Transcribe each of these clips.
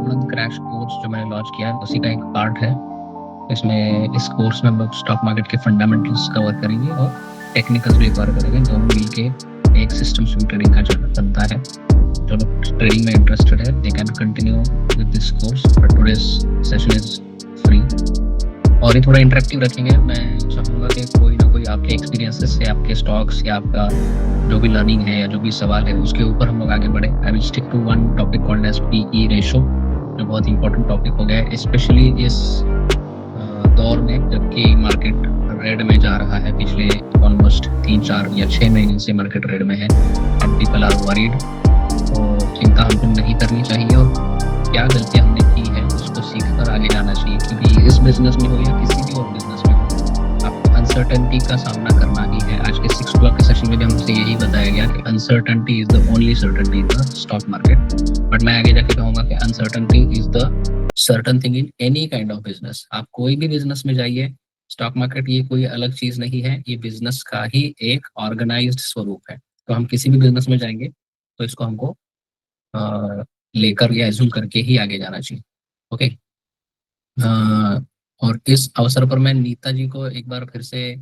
परमानंद crash course जो मैंने launch किया है उसी का एक पार्ट है। इसमें इस कोर्स में हम लोग स्टॉक मार्केट के फंडामेंटल्स कवर करेंगे और टेक्निकल्स भी कवर करेंगे, दोनों मिलके एक सिस्टम स्विंग ट्रेडिंग का जो बनता है। जो लोग ट्रेडिंग में इंटरेस्टेड है they can continue with this course, but today's session is free और ये थोड़ा इंटरेक्टिव रखेंगे। मैं चाहूँगा कि कोई ना कोई आपके एक्सपीरियंसेस से आपके स्टॉक्स या आपका जो भी लर्निंग है या जो भी सवाल है उसके ऊपर हम लोग आगे बढ़े। I will stick to one topic called as PE ratio, जो बहुत इंपॉर्टेंट टॉपिक हो गया है स्पेशली इस दौर में जबकि मार्केट रेड में जा रहा है। पिछले ऑलमोस्ट 3-4 या 6 महीने से मार्केट रेड में है एंड पीपल आर वरीड। तो चिंता हमको नहीं करनी चाहिए और क्या गलतियां हमने की है उसको सीख कर आगे जाना चाहिए, क्योंकि इस बिजनेस में हो या किसी भी और बिजनेस में हो आपको अनसर्टेनिटी का सामना करना ही है। आज के 6 o'clock के सेशन में भी हमसे यही बताया गया कि uncertainty is the only certainty in the stock market, but मैं आगे जाके कहूँगा कि uncertainty is the certain thing in any kind of business. आप कोई भी बिजनेस में जाइए, स्टॉक मार्केट ये कोई अलग चीज नहीं है, ये बिजनेस का ही एक ऑर्गेनाइज्ड स्वरूप है। तो हम किसी भी बिजनेस में जाएंगे तो इसको हमको लेकर या एज्यूम करके ही आगे जाना चाहिए। ओके। और इस अवसर पर मैं नीता जी को एक बार फिर से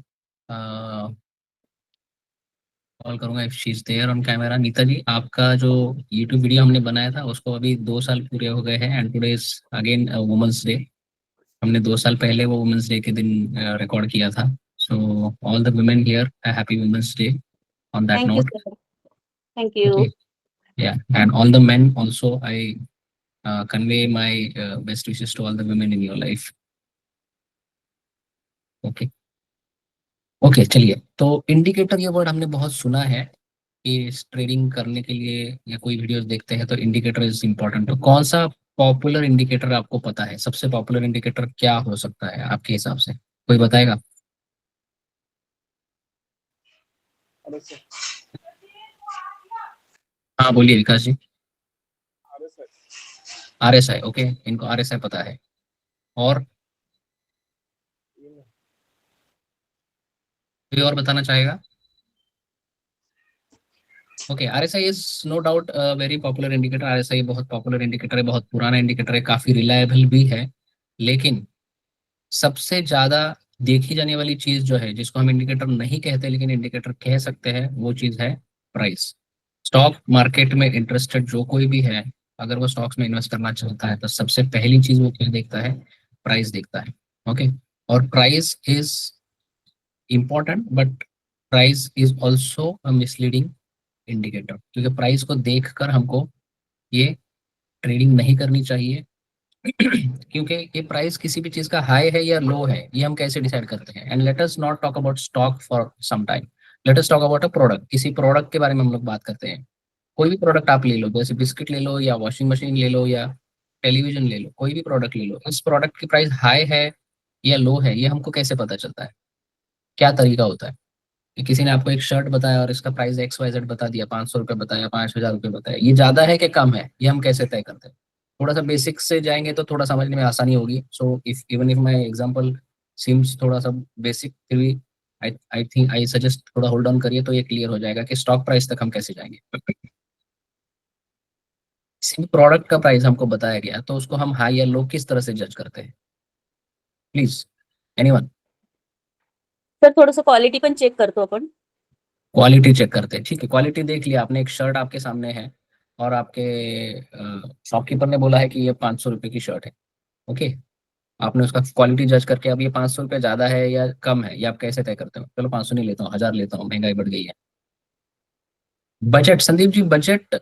कॉल करूंगा if she is there on camera. Neeta ji, आपका जो यूट्यूब वीडियो हमने बनाया था उसको अभी 2 साल पूरे हो गए हैं and today is again women's day. हमने 2 साल पहले वो वुमेन्स डे के दिन रिकॉर्ड किया था। So all the women here happy women's day on that Thank you, नोट। sir. Thank you. Okay, yeah and all the men also I convey my best wishes to all the women in your life. Okay okay, चलिए। तो indicator ये word हमने बहुत सुना है कि trading करने के लिए या कोई वीडियोस देखते हैं तो इंडिकेटर इज इम्पोर्टेंट। तो कौन सा पॉपुलर इंडिकेटर आपको पता है? सबसे पॉपुलर इंडिकेटर क्या हो सकता है आपके हिसाब से, कोई बताएगा? हाँ बोलिए विकास जी। RSI, ओके, इनको RSI पता है। और कोई और बताना चाहेगा? Okay, RSI is no doubt very popular indicator. RSI बहुत पॉपुलर इंडिकेटर है, बहुत पुराना इंडिकेटर है, काफी रिलायबल भी है। लेकिन सबसे ज्यादा देखी जाने वाली चीज जो है जिसको हम इंडिकेटर नहीं कहते लेकिन इंडिकेटर कह सकते हैं वो चीज है प्राइस। स्टॉक मार्केट में इंटरेस्टेड जो कोई भी है, अगर वो स्टॉक्स में इन्वेस्ट करना चाहता है तो सबसे पहली चीज वो क्या देखता है? प्राइस देखता है। ओके। और price is important but price is also a misleading indicator, क्योंकि प्राइस को देखकर हमको ये ट्रेडिंग नहीं करनी चाहिए। क्योंकि ये प्राइस किसी भी चीज का हाई है या लो है ये हम कैसे डिसाइड करते हैं? And let us not talk about stock for some time, let us talk about a product. किसी प्रोडक्ट के बारे में हम लोग बात करते हैं। कोई भी प्रोडक्ट आप ले लो, जैसे बिस्किट ले लो या वॉशिंग मशीन ले लो या टेलीविजन ले लो, कोई भी प्रोडक्ट ले लो, इस प्रोडक्ट की प्राइस हाई है या लो है ये हमको कैसे पता चलता है? क्या तरीका होता है कि किसी ने आपको एक शर्ट बताया और इसका प्राइस XYZ बता दिया, 500 रुपये बताया, 5,000 रुपये बताया, ये ज्यादा है कि कम है, ये हम कैसे तय करते हैं? थोड़ा सा बेसिक से जाएंगे तो थोड़ा समझने में आसानी होगी। So if even if my example seems थोड़ा सा बेसिक, फिर भी आई थिंक आई सजेस्ट थोड़ा होल्ड ऑन करिए तो ये क्लियर हो जाएगा कि स्टॉक प्राइस तक हम कैसे जाएंगे। किसी भी प्रोडक्ट का प्राइस हमको बताया गया तो उसको हम हाई या लो किस तरह से जज करते हैं? Please anyone. सर थोडंसं क्वालिटी पण चेक करतो आपण. क्वालिटी चेक करते हैं, ठीक है। क्वालिटी देख लिया आपने, एक शर्ट आपके सामने है और आपके शॉपकीपर ने बोला है कि ये 500 रुपये की शर्ट है। ओके, आपने उसका क्वालिटी जज करके अब ये 500 रुपये ज्यादा है या कम है ये आप कैसे तय करते हो? चलो 500 नहीं लेता हूँ, 1000 लेता हूँ, महंगाई बढ़ गई है। बजट, संदीप जी, बजट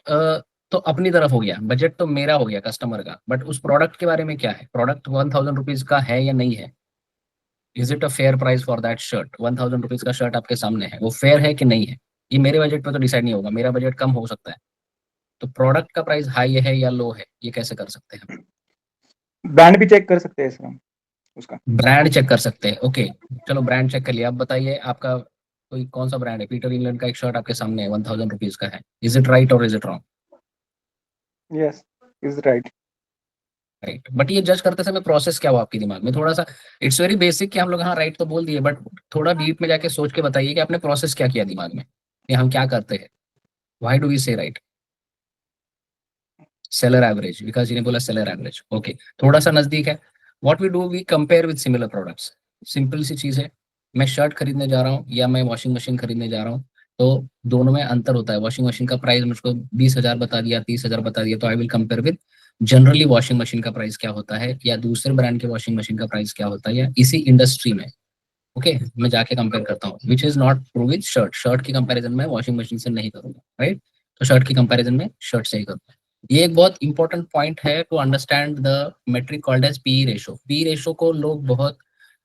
तो अपनी तरफ हो गया, बजट तो मेरा हो गया कस्टमर का, बट उस प्रोडक्ट के बारे में क्या है? प्रोडक्ट 1000 रुपीज का है या नहीं है? Is it a fair price for that shirt? 1000 rupees का शर्ट आपके सामने है, वो फेयर है कि नहीं है? ये मेरे बजट पे तो डिसाइड नहीं होगा, मेरा बजट कम हो सकता है। तो प्रोडक्ट का प्राइस हाई है या लो है ये कैसे कर सकते हैं? ब्रांड भी चेक कर सकते हैं सर हम उसका। ब्रांड चेक कर सकते हैं, ओके। चलो ब्रांड चेक कर लिया, अब बताइए आपका कोई कौन सा ब्रांड है? पीटर इंग्लैंड का एक शर्ट आपके सामने है, 1000 रुपीज का है। इज इट राइट और is it wrong? Yes, is right. Right, but ये जज करते समय प्रोसेस क्या हुआ आपके दिमाग में? थोड़ा सा, इट्स वेरी बेसिक कि हम लोग हाँ राइट तो बोल दिए, बट थोड़ा डीप में जाके सोच के बताइए कि आपने प्रोसेस क्या किया दिमाग में, कि हम क्या करते हैं, why do we say right? Seller average, Vikas ji ने बोला सेलर एवरेज, ओके, थोड़ा सा नजदीक है। What we do, we compare with similar products. Simple सी चीज है, मैं शर्ट खरीदने जा रहा हूँ या मैं वॉशिंग मशीन खरीदने जा रहा हूँ, तो दोनों में अंतर होता है। वॉशिंग मशीन का प्राइस मुझको 20,000 बता दिया, 30,000 बता दिया, तो I will compare with generally washing machine का प्राइस क्या होता है, या दूसरे ब्रांड के वॉशिंग मशीन का प्राइस क्या होता है, या इसी इंडस्ट्री में, ओके, मैं जाके कंपेयर करता हूँ। Which is not true with shirt. Shirt की कंपैरिजन में वॉशिंग मशीन से नहीं करूंगा, राइट? तो शर्ट की कंपैरिजन में शर्ट से ही करूंगा। ये एक बहुत इंपॉर्टेंट पॉइंट है to understand the metric called as P ratio. P ratio को लोग बहुत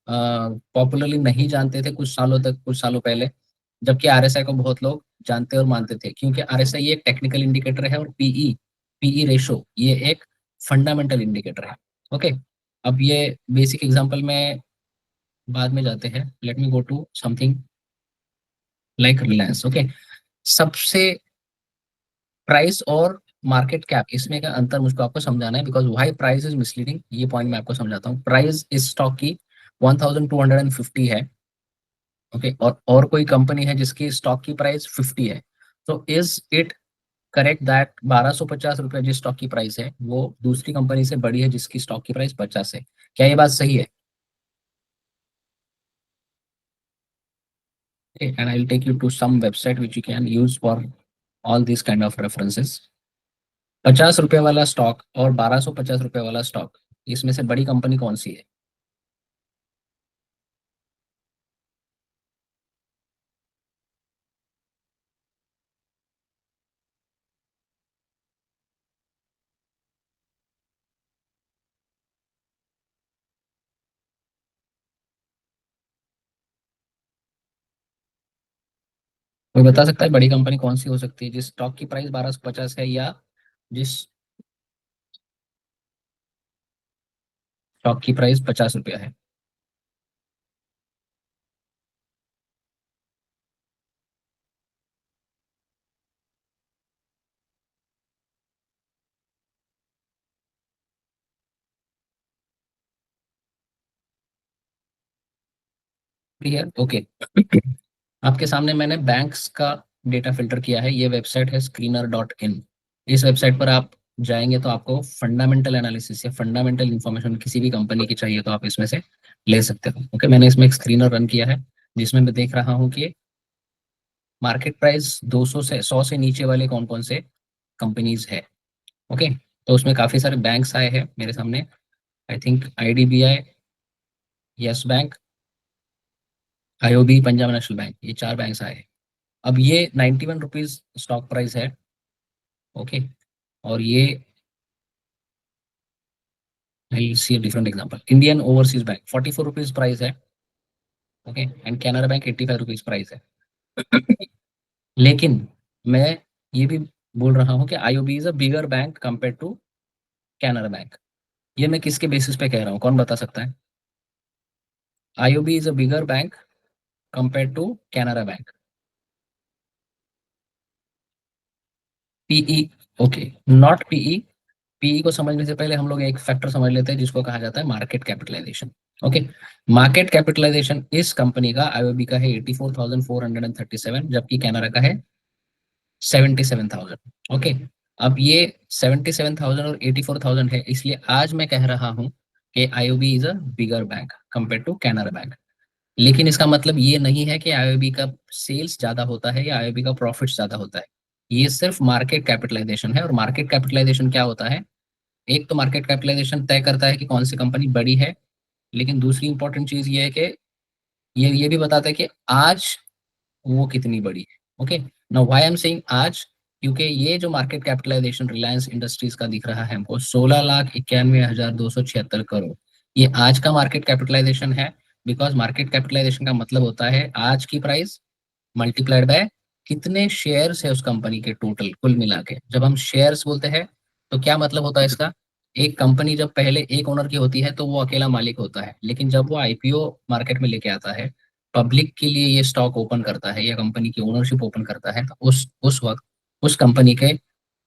पॉपुलरली नहीं जानते थे कुछ सालों तक, कुछ सालों पहले, जबकि आरएसआई को बहुत लोग जानते और मानते थे, क्योंकि आरएसआई एक टेक्निकल इंडिकेटर है और पीई पीई रेशो ये एक फंडामेंटल इंडिकेटर है। ओके, अब ये बेसिक एग्जांपल में बाद में जाते हैं। Let me go to something like Reliance. Okay, सबसे प्राइस और मार्केट कैप, इसमें का अंतर मुझको आपको समझाना है, because why price is misleading, ये पॉइंट मैं आपको समझाता हूँ। प्राइस इस स्टॉक की 1250 है, ओके, और कोई कंपनी है जिसकी स्टॉक की प्राइस 50 है, तो इज इट करेक्ट दैट 1250 रुपये जिस स्टॉक की प्राइस है वो दूसरी कंपनी से बड़ी है जिसकी स्टॉक की प्राइस 50 है? क्या ये बात सही है? Okay, and I'll take you to some website which you can use for all these kind of references. 50 रुपए वाला स्टॉक और 1250 रुपए वाला स्टॉक, इसमें से बड़ी कंपनी कौन सी है? कोई बता सकता है बड़ी कंपनी कौन सी हो सकती है जिस स्टॉक की प्राइस 1250 है, या जिस स्टॉक की प्राइस 50 रुपया है? क्लियर? ओके। आपके सामने मैंने बैंक्स का डेटा फिल्टर किया है। ये वेबसाइट है screener.in। इस वेबसाइट पर आप जाएंगे तो आपको फंडामेंटल एनालिसिस या फंडामेंटल इंफॉर्मेशन किसी भी कंपनी की चाहिए तो आप इसमें से ले सकते हो। ओके, मैंने इसमें एक स्क्रीनर रन किया है जिसमें मैं देख रहा हूँ कि मार्केट प्राइस 200 से 100 से नीचे वाले कौन कौन से कंपनीज है। ओके, तो उसमें काफी सारे बैंक्स आए हैं मेरे सामने। I think IDBI, Yes Bank, IOB, Punjab National Bank, ये 4 बैंक्स आए हैं। अब ये 91 रुपीज स्टॉक प्राइस है, ओके, और ये I see different example. Indian Overseas Bank 44 rupees price है, okay, and Canara Bank 85 rupees price है। लेकिन मैं ये भी बोल रहा हूँ कि IOB is a bigger bank compare to Canara Bank. ये मैं किसके बेसिस पे कह रहा हूँ, कौन बता सकता है? IOB is a bigger bank compare to Canara bank. PE, okay, not PE. PE को समझने से पहले हम लोग एक फैक्टर समझ लेते हैं जिसको कहा जाता है market capitalization. Okay, market capitalization इस कंपनी का, आईओबी का है 84,437, जबकि कैनरा का है 77,000। ओके, अब ये 77,000 और 84,000 है, इसलिए आज मैं कह रहा हूं कि IOB is a bigger bank compare to Canara bank. लेकिन इसका मतलब ये नहीं है कि आईओबी का सेल्स ज्यादा होता है या आईओबी का प्रॉफिट ज्यादा होता है। ये सिर्फ मार्केट कैपिटलाइजेशन है। और मार्केट कैपिटलाइजेशन क्या होता है? एक तो मार्केट कैपिटलाइजेशन तय करता है कि कौन सी कंपनी बड़ी है, लेकिन दूसरी इंपॉर्टेंट चीज ये है कि ये भी बताता है कि आज वो कितनी बड़ी है। Okay, now why I am saying आज, क्योंकि ये जो मार्केट कैपिटलाइजेशन रिलायंस इंडस्ट्रीज का दिख रहा है हमको 16,91,276 करोड़, ये आज का मार्केट कैपिटलाइजेशन है। बिकॉज मार्केट कैपिटलाइजेशन का मतलब होता है आज की प्राइस मल्टीप्लाइड बाय कितने शेयर्स है उस कंपनी के टोटल कुल मिला के। जब हम शेयर्स बोलते हैं तो क्या मतलब होता है इसका? एक कंपनी जब पहले एक ओनर की होती है तो वो अकेला मालिक होता है, लेकिन जब वो आईपीओ मार्केट में लेके आता है, पब्लिक के लिए ये स्टॉक ओपन करता है या कंपनी की ओनरशिप ओपन करता है, तो उस वक्त उस कंपनी के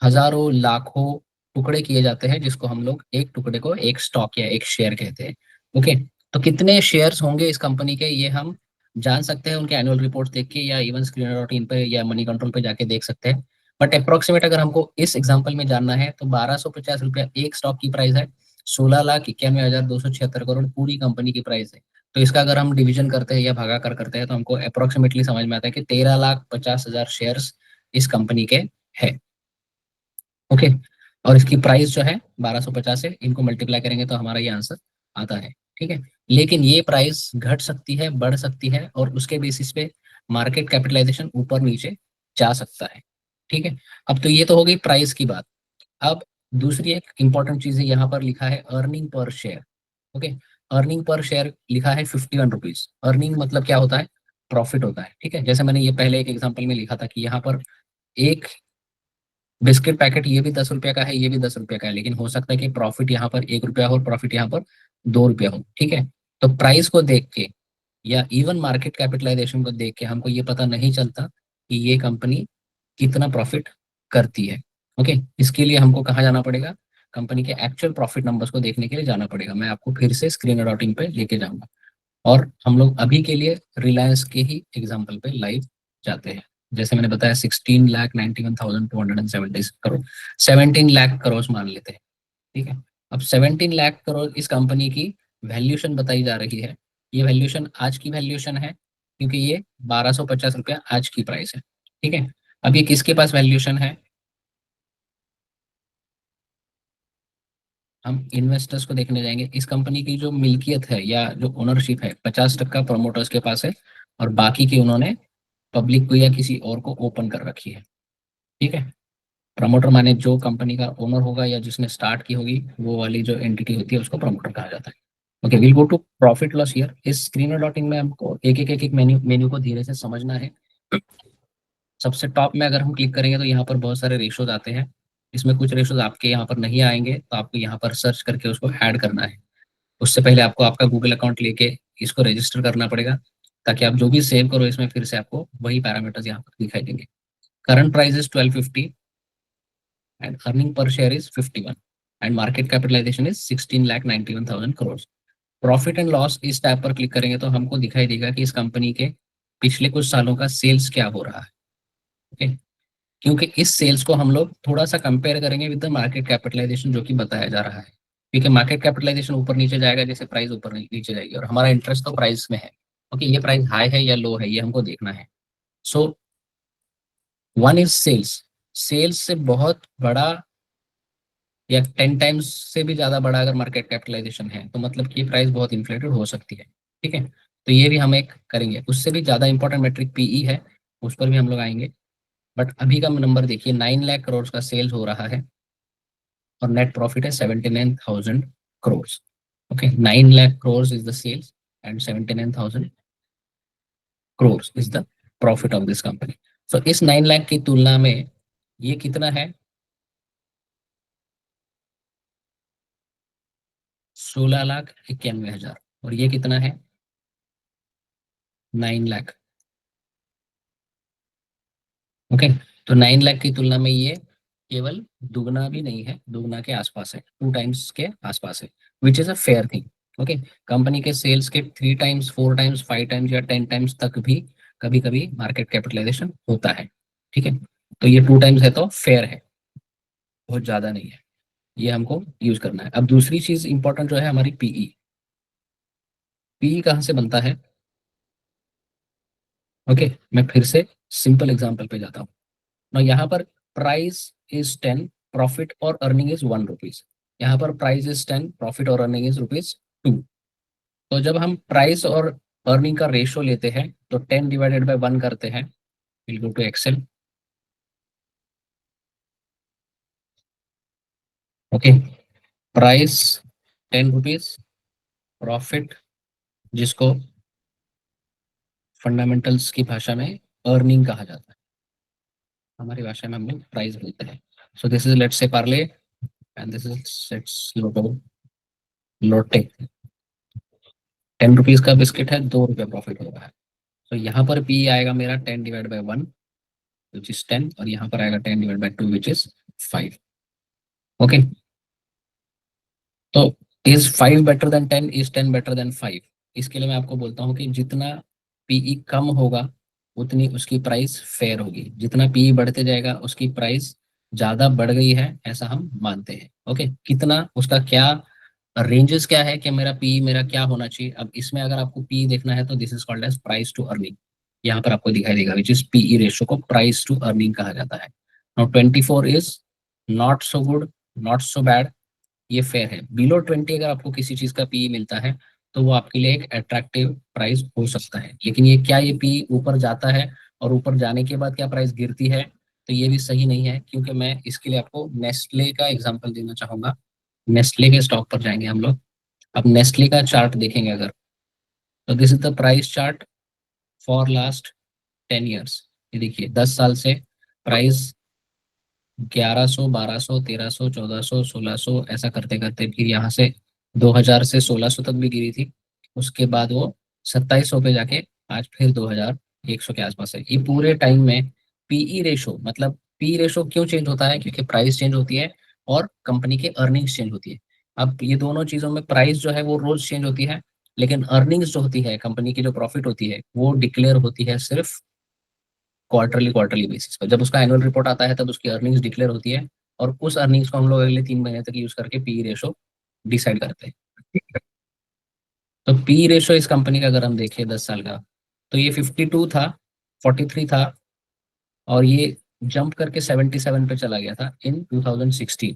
हजारों लाखों टुकड़े किए जाते हैं, जिसको हम लोग एक टुकड़े को एक स्टॉक या एक शेयर कहते हैं। ओके, तो कितने शेयर्स होंगे इस कंपनी के ये हम जान सकते हैं उनके एनुअल रिपोर्ट देख के, या इवन screener.in पे या मनी कंट्रोल पे जाके देख सकते हैं। बट अप्रोक्सीमेट अगर हमको इस एग्जांपल में जानना है तो 1250 रुपया एक स्टॉक की प्राइस है, 16,91,276 करोड़ पूरी कंपनी की प्राइस है। तो इसका अगर हम डिवीजन करते हैं या भागाकार करते हैं तो हमको अप्रोक्सीमेटली समझ में आता है कि 13,50,000 शेयर्स इस कंपनी के है। ओके, और इसकी प्राइस जो है 1250 है, इनको मल्टीप्लाई करेंगे तो हमारा ये आंसर आता है। ठीक है, लेकिन ये प्राइस घट सकती है, बढ़ सकती है, और उसके बेसिस पे मार्केट कैपिटलाइजेशन ऊपर नीचे जा सकता है। ठीक है, अब तो ये तो हो गई प्राइस की बात। अब दूसरी एक इंपॉर्टेंट चीज है, यहाँ पर लिखा है earning per share. Okay, earning per share लिखा है 51 रुपीज। अर्निंग मतलब क्या होता है? प्रॉफिट होता है। ठीक है, जैसे मैंने ये पहले एक एग्जांपल में लिखा था कि यहाँ पर एक बिस्किट पैकेट ये भी 10 रुपया का है, ये भी 10 रुपया का है, लेकिन हो सकता है कि प्रॉफिट यहाँ पर 1 रुपया हो और प्रॉफिट यहाँ पर 2 रुपया हो। ठीक है, तो प्राइस को देख के या इवन मार्केट कैपिटलाइजेशन को देख के हमको ये पता नहीं चलता कि ये कंपनी कितना प्रॉफिट करती है। ओके, इसके लिए हमको कहाँ जाना पड़ेगा? कंपनी के एक्चुअल प्रॉफिट नंबर्स को देखने के लिए जाना पड़ेगा। मैं आपको फिर से स्क्रीन रिकॉर्डिंग पे लेके जाऊंगा और हम लोग अभी के लिए रिलायंस के ही एग्जाम्पल पे लाइव जाते हैं। जैसे मैंने बताया 16,91,270 करोड़, 17 लाख करोड़ मान लेते हैं। ठीक है, अब 17 लाख करोड़ इस कंपनी की वैल्यूएशन बताई जा रही है। ये वैल्यूएशन आज की वैल्यूएशन है क्योंकि ये 1250 रुपया आज की प्राइस है। ठीक है, अब ये किसके पास वैल्यूएशन है? हम इन्वेस्टर्स को देखने जाएंगे। इस कंपनी की जो मिल्कियत है या जो ओनरशिप है 50% प्रमोटर्स के पास है और बाकी की उन्होंने पब्लिक को या किसी और को ओपन कर रखी है। ठीक है, प्रमोटर माने जो कंपनी का ओनर होगा या जिसने स्टार्ट की होगी वो वाली जो एंटिटी होती है उसको प्रमोटर कहा जाता है। Okay, will go to profit loss here. इस स्क्रीन डॉटिंग में हमको एक एक मेन्यू मेन्यू को धीरे से समझना है। सबसे टॉप में अगर हम क्लिक करेंगे तो यहाँ पर बहुत सारे रेशोज आते हैं। इसमें कुछ रेशोज आपके यहाँ पर नहीं आएंगे तो आपको यहाँ पर सर्च करके उसको ऐड करना है। उससे पहले आपको आपका गूगल अकाउंट लेके इसको रजिस्टर करना पड़ेगा ताकि आप जो भी सेव करो इसमें फिर से आपको वही पैरामीटर्स यहाँ पर दिखाई देंगे। Current price is 1250 and earning per share is 51 and market capitalization is 16,91,000 crores। Profit and loss इस टैब पर क्लिक करेंगे तो हमको दिखाई देगा कि इस कंपनी के पिछले कुछ सालों का सेल्स क्या हो रहा है। ओके, क्योंकि इस सेल्स को हम लोग थोड़ा सा कंपेयर करेंगे विद द मार्केट कैपिटलाइजेशन जो कि बताया जा रहा है, क्योंकि मार्केट कैपिटलाइजेशन ऊपर नीचे जाएगा जैसे प्राइस ऊपर नीचे जाएगी और हमारा इंटरेस्ट तो प्राइस में है। ओके, ये प्राइस हाई है या लो है ये हमको देखना है। So one is sales. Sales से बहुत बड़ा या 10 टाइम्स से भी ज्यादा बड़ा अगर मार्केट कैपिटलाइजेशन है तो मतलब कि प्राइस बहुत इन्फ्लेटेड हो सकती है। ठीक है, तो ये भी हम एक करेंगे। उससे भी ज्यादा इंपॉर्टेंट मेट्रिक पीई है, उस पर भी हम लोग आएंगे। बट अभी का नंबर देखिए 9 लाख करोड़ का सेल्स हो रहा है और नेट प्रॉफिट है 79,000 crore. Okay, 9 lakh crore is the sales and 79,000 crore is the profit of this company. So इस 9 लाख की तुलना में ये कितना है? 16,91,000 और ये कितना है? 9 लाख। ओके, तो 9 लाख की तुलना में ये केवल दुगना भी नहीं है, दुगना के आसपास है, 2 टाइम्स के आसपास है, which is a fair thing. Okay, company के सेल्स के 3 टाइम्स, 4 टाइम्स, 5 टाइम्स या 10 टाइम्स तक भी कभी कभी मार्केट कैपिटलाइजेशन होता है। ठीक है, तो ये 2 टाइम्स है तो फेयर है, बहुत ज्यादा नहीं है, ये हमको यूज करना है। अब दूसरी चीज इंपॉर्टेंट जो है हमारी पीई। पीई कहाँ से बनता है? ओके, मैं फिर से सिंपल एग्जांपल पे जाता हूँ ना। यहाँ पर प्राइस इज 10, प्रॉफिट और अर्निंग इज 1 रुपीज। यहाँ पर प्राइस इज 10, प्रॉफिट और अर्निंग इज रुपीज 2। तो जब हम प्राइस और अर्निंग का रेशियो लेते हैं तो 10/1 करते हैं। Will go to Excel. Okay, price 10 rupees, profit जिसको फंडामेंटल्स की भाषा में अर्निंग कहा जाता है, हमारी भाषा में हम लोग प्राइस बोलते हैं। सो this is let's say Parle and this is सेट्स लोटो लोटे। 10 रुपीज का बिस्किट है, 2 रुपया प्रॉफिट हो रहा है। तो यहाँ पर पी आएगा मेरा 10/1 विच इज 10 और यहाँ पर आएगा 10/2 विच इज 5। ओके, तो is 5 better than 10, is 10 better than 5? इसके लिए मैं आपको बोलता हूँ कि जितना पीई कम होगा उतनी उसकी प्राइस फेयर होगी। जितना पी बढ़ते जाएगा उसकी प्राइस ज्यादा बढ़ गई है ऐसा हम मानते हैं। ओके, कितना उसका क्या रेंजेस क्या है कि मेरा पी मेरा क्या होना चाहिए। अब इसमें अगर आपको पी देखना है तो this is called as price to earning. यहाँ पर आपको दिखाई देगा विच इज पीई रेशियो को प्राइस टू अर्निंग कहा जाता है। Now 24 is not so good, not so bad, ये फेयर है। बिलो 20 अगर आपको किसी चीज का पी मिलता है तो वो आपके लिए एक अट्रैक्टिव प्राइस हो सकता है। लेकिन ये क्या ये पी ऊपर जाता है और ऊपर जाने के बाद क्या प्राइस गिरती है, तो ये भी सही नहीं है। क्योंकि मैं इसके लिए आपको नेस्ले का एग्जांपल देना चाहूंगा। नेस्ले के स्टॉक पर जाएंगे हम लोग। अब नेस्ले का चार्ट देखेंगे अगर, तो this is the price chart for last 10 years. ये देखिए 10 साल से प्राइस 1100, 1200, 1300, 1400, 1600 ऐसा करते करते फिर यहाँ से 2000 से 1600 तक भी गिरी थी। उसके बाद वो 2700 पे जाके आज फिर 2100 के आसपास है। ये पूरे टाइम में पीई रेशो, मतलब पी रेशो क्यों चेंज होता है, क्योंकि प्राइस चेंज होती है और कंपनी के अर्निंग्स चेंज होती है। अब ये दोनों चीजों में प्राइस जो है वो रोज चेंज होती है, लेकिन अर्निंग्स जो होती है, कंपनी की जो प्रॉफिट होती है, वो डिक्लेयर होती है सिर्फ क्वार्टरली बेसिस पर। जब उसका एनुअल रिपोर्ट आता है तब उसकी अर्निंग्स डिक्लेयर होती है, और उस अर्निंग्स को हम लोग अगले 3 महीने तक यूज करके पी रेशो डिसाइड करते हैं। तो पी रेशो इस कंपनी का अगर हम देखें 10 साल का, तो ये 52 था, 43 था, और ये जंप करके 77 पे चला गया था इन 2016।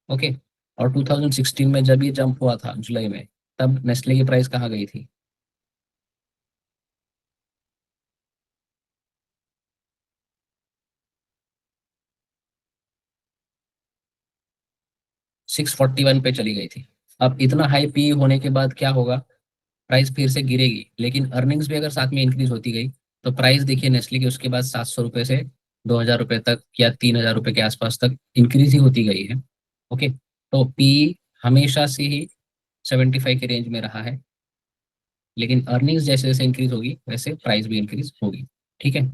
ओके, और 2016 में जब ये जंप हुआ था जुलाई में, तब नेस्ले की प्राइस कहाँ गई थी? 641 पे चली गई थी। अब इतना हाई पी होने के बाद क्या होगा, प्राइस फिर से गिरेगी, लेकिन अर्निंग्स भी अगर साथ में इंक्रीज होती गई तो प्राइस देखिए नेस्ले की उसके बाद 700 रुपये से 2000 रुपये तक या 3000 रुपये के आसपास तक इंक्रीज ही होती गई है। ओके, तो पी हमेशा से ही 75 के रेंज में रहा है, लेकिन अर्निंग्स जैसे जैसे इंक्रीज होगी वैसे प्राइस भी इंक्रीज होगी। ठीक है,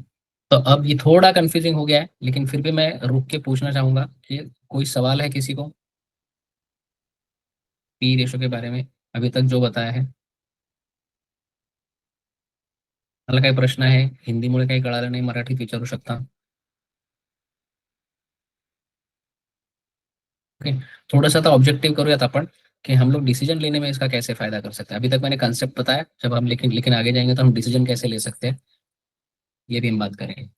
तो अब ये थोड़ा कंफ्यूजिंग हो गया है, लेकिन फिर भी मैं रुक के पूछना चाहूंगा कि कोई सवाल है किसी को पी रेशो के बारे में अभी तक जो बताया है? मला काही प्रश्न आहे? हिंदीमुळे काही कळालं नाही, मराठीत विचारू शकता. ओके, थोड़ा सा तो ऑब्जेक्टिव करूयात अपन कि हम लोग डिसीजन लेने में इसका कैसे फायदा कर सकते हैं। अभी तक मैंने कंसेप्ट बताया, जब हम लेकिन लेकिन आगे जाएंगे तो हम डिसीजन कैसे ले सकते हैं ये भी हम बात करेंगे।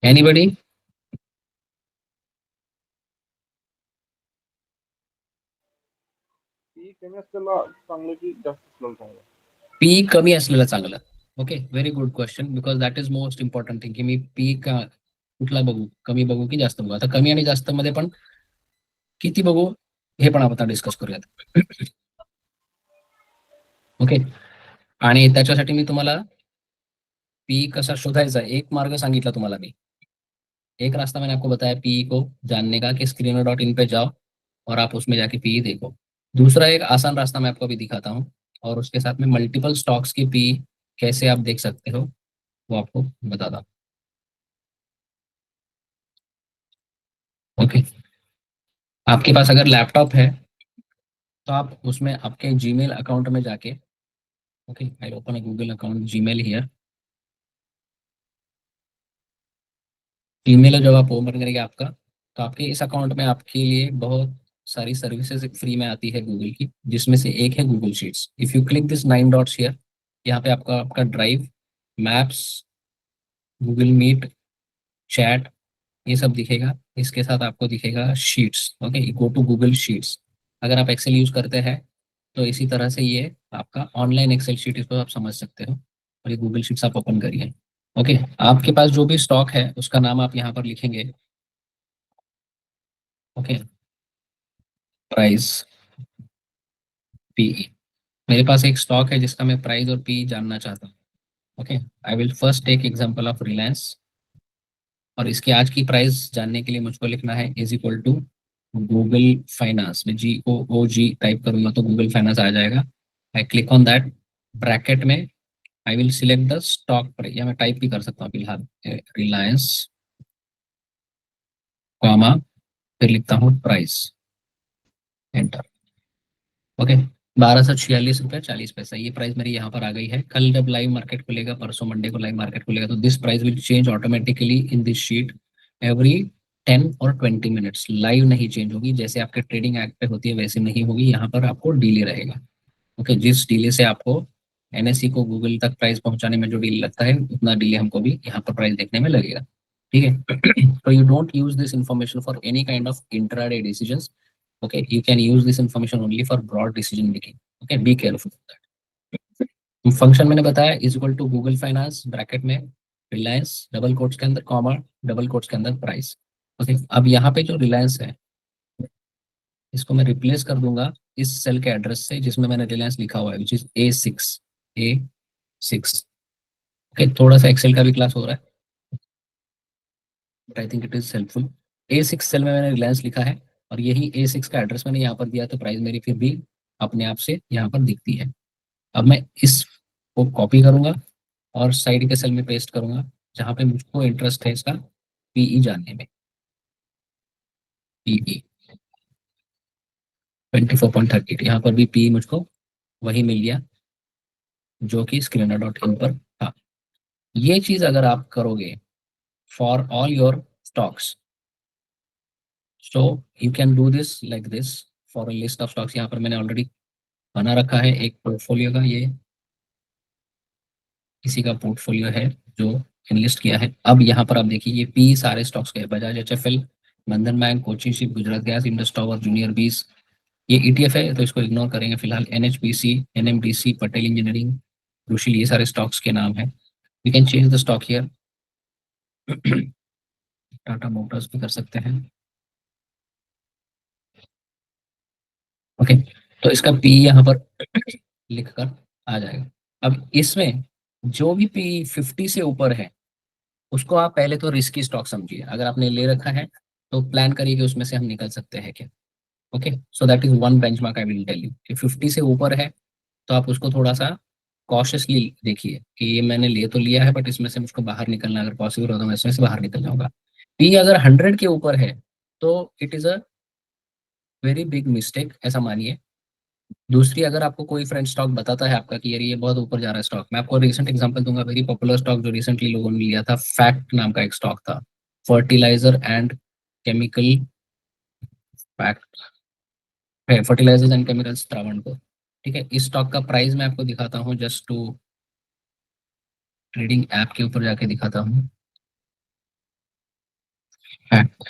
एनीबडी? ती कमी असलेला चांगलं की जास्त असलेलं चांगलं? पी कमी असलेलं चांगलं. Okay, very good question, because that is most important thing की मी पी का कुठला बघू, कमी बघू की जास्त बघू. आता कमी आणि जास्त मध्ये पण किती बघू हे पण आपण आता डिस्कस करूयात. ओके, आणि त्याच्यासाठी मी तुम्हाला पी कसा शोधायचा एक मार्ग सांगितला तुम्हाला मी. एक रास्ता मैंने आपको बताया पी को जानने का कि screener.in पे जाओ और आप उसमें जाके पी देखो. दूसरा एक आसान रास्ता मैं आपको अभी दिखाता हूँ, और उसके साथ में मल्टीपल स्टॉक्स की पी कैसे आप देख सकते हो वो आपको बताता हूँ. ओके, आपके पास अगर लैपटॉप है तो आप उसमें आपके जीमेल अकाउंट में जाके, okay I open a Google account Gmail here. Email जब आप ओपन करेंगे आपका, तो आपके इस अकाउंट में आपके लिए बहुत सारी सर्विसेज फ्री में आती है गूगल की, जिसमें से एक है Google Sheets. If you click this 9 dots here, यहाँ पे आपका आपका drive, maps, Google Meet, chat, ये सब दिखेगा. इसके साथ आपको दिखेगा sheets. Okay, go to Google Sheets. अगर आप एक्सेल यूज करते हैं तो इसी तरह से ये आपका ऑनलाइन एक्सेल शीट, इसको आप समझ सकते हो. और ये गूगल शीट्स आप ओपन करिए. ओके, आपके पास जो भी स्टॉक है उसका नाम आप यहाँ पर लिखेंगे. Okay, price, PE. मेरे पास एक स्टॉक है जिसका मैं प्राइस और पी जानना चाहता हूँ. Okay, I will first take example of Reliance, और इसकी आज की प्राइस जानने के लिए मुझको लिखना है is equal to Google Finance में GOOG टाइप करूंगा तो गूगल फाइनेंस आ जाएगा. I click on that, bracket में I will select the stock price, या मैं टाइप भी कर सकता हूँ फिलहाल रिलायंस, कॉमा, फिर लिखता हूँ प्राइस, एंटर. ओके, 1246 रुपया 40 पैसा ये प्राइस मेरी यहाँ पर आ गई है। कल जब लाइव मार्केट खुलेगा, परसों मंडे को लाइव मार्केट खुलेगा, तो this price will change automatically in this sheet every 10 और 20 मिनट्स। लाइव नहीं चेंज होगी, जैसे आपके ट्रेडिंग ऐप पे होती है वैसे नहीं होगी, यहाँ पर आपको डिले रहेगा। ओके, जिस डिले से आपको एनएससी को गूगल तक प्राइस पहुंचाने में जो डिले लगता है, उतना डिले हमको भी यहाँ पर प्राइस देखने में लगेगा। ठीक है, तो you don't use this information for any kind of intraday decisions. Okay, you can use this information only for broad decision making. Okay, be careful of that. Function मैंने बताया is equal to Google Finance bracket में Reliance double quotes के अंदर comma double quotes के अंदर price. Okay, अब यहाँ पे जो रिलायंस है इसको मैं रिप्लेस कर दूंगा इस सेल के एड्रेस से जिसमें मैंने रिलायंस लिखा हुआ है, विच इज A6। ओके, थोड़ा सा एक्सेल का भी क्लास हो रहा है, but I think it is helpful. A6 cell में मैंने रिलायंस लिखा है और यही A6 का एड्रेस मैंने यहाँ पर दिया, तो प्राइस मेरी फिर भी अपने आप से यहाँ पर दिखती है। अब मैं इस को कॉपी करूंगा और साइड के सेल में पेस्ट करूंगा जहां पे मुझको इंटरेस्ट है इसका पीई जानने में। पीई 24.38, यहाँ पर भी पीई मुझको वही मिल गया जो कि screener.in पर था। ये चीज अगर आप करोगे for all your stocks, so you can do this like this for a list of stocks. यहाँ पर मैंने ऑलरेडी बना रखा है एक पोर्टफोलियो का, ये किसी का पोर्टफोलियो है जो इनलिस्ट किया है। अब यहाँ पर आप देखिए ये पी सारे स्टॉक्स के Bajaj HFL, Bandhan bank, Cochin ship, Gujarat gas, Indus tower, junior 20, ये ईटीएफ है तो इसको इग्नोर करेंगे फिलहाल। NHPC, NMDC, Patel engineering, Rushil, ये सारे स्टॉक्स के नाम है। We can change the stock here, Tata motors भी कर सकते हैं। ओके, तो इसका पी यहाँ पर लिखकर आ जाएगा। अब इसमें जो भी पी 50 से ऊपर है उसको आप पहले तो रिस्की स्टॉक समझिए। अगर आपने ले रखा है तो प्लान करिए कि उसमें से हम निकल सकते हैं क्या। Okay, so that is one benchmark I will tell you कि 50 से ऊपर है तो आप उसको थोड़ा सा कॉशियसली देखिए कि ये मैंने ले तो लिया है बट इसमें से मुझको बाहर निकलना, अगर पॉसिबल हो तो मैं इसमें से बाहर निकल जाऊंगा। पी अगर 100 के ऊपर है तो it is a very big mistake, ऐसा मानिए। दूसरी, अगर आपको कोई फ्रेंड स्टॉक बताता है आपका कि यार ये बहुत ऊपर जा रहा है स्टॉक, मैं आपको रिसेंट एग्जांपल दूंगा, वेरी पॉपुलर स्टॉक जो रिसेंटली लोगों ने लिया था, फैक्ट नाम का एक स्टॉक था, फर्टिलाइजर एंड केमिकल, फैक्ट है, फर्टिलाइजर्स एंड केमिकल्स त्रावणकोर। ठीक है, इस स्टॉक का प्राइस मैं आपको दिखाता हूँ, जस्ट टू ट्रेडिंग ऐप के ऊपर जाके दिखाता हूँ। Fact,